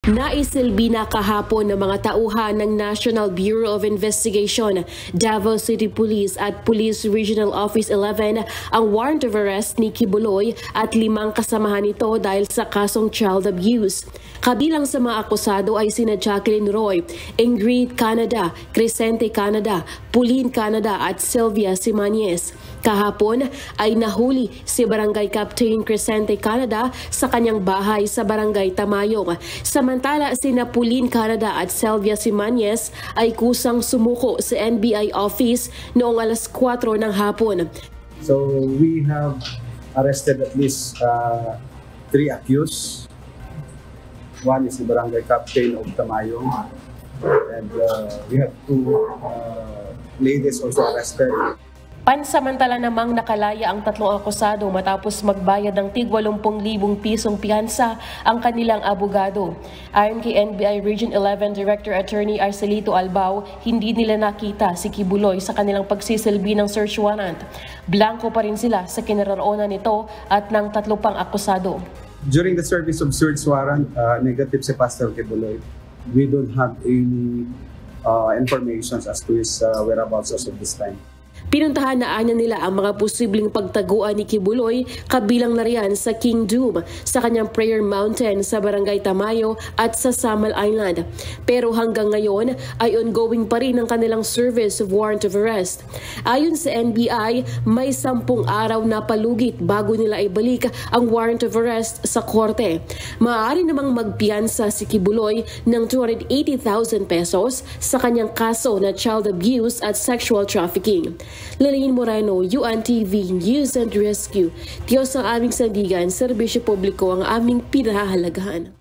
Naisilbi na kahapon ng mga tauhan ng National Bureau of Investigation, Davao City Police at Police Regional Office 11 ang warrant of arrest ni Kibuloy at 5 kasamahan nito dahil sa kasong child abuse. Kabilang sa mga akusado ay sina Jacqueline Roy, Ingrid Canada, Crescente Canada, Pauline Canada at Sylvia Simanes. Kahapon ay nahuli si Barangay Captain Crescente Canada sa kanyang bahay sa Barangay Tamayong. Samantala, sina Pauline Canada at Sylvia Simanes ay kusang sumuko sa NBI office noong alas 4 ng hapon. So we have arrested at least 3 accused. One is the Barangay Captain of Tamayong, and we have 2 ladies also arrested. Pansamantala namang nakalaya ang 3 akusado matapos magbayad ng tig 80,000 pisong piyansa ang kanilang abogado. Ayon kay NBI Region 11 Director Attorney Arcelito Albao, hindi nila nakita si Kibuloy sa kanilang pagsisilbi ng search warrant. Blanco pa rin sila sa kinaroroonan nito at ng 3 pang akusado. During the service of search warrant, negative si Pastor Kibuloy. We don't have any information as to his whereabouts as of this time. Pinuntahan na anya nila ang mga posibleng pagtaguan ni Kibuloy, kabilang na riyan sa King Doom, sa kanyang prayer mountain sa Barangay Tamayo at sa Samal Island. Pero hanggang ngayon ay ongoing pa rin ang kanilang service of warrant of arrest. Ayon sa NBI, may 10 araw na palugit bago nila ibalik ang warrant of arrest sa korte. Maaari namang magpiyansa si Kibuloy ng 280,000 pesos sa kanyang kaso na child abuse at sexual trafficking. Lillian Moreno, UNTV News and Rescue. Diyos ang aming sandigan, serbisyo publiko ang aming pinahahalagahan.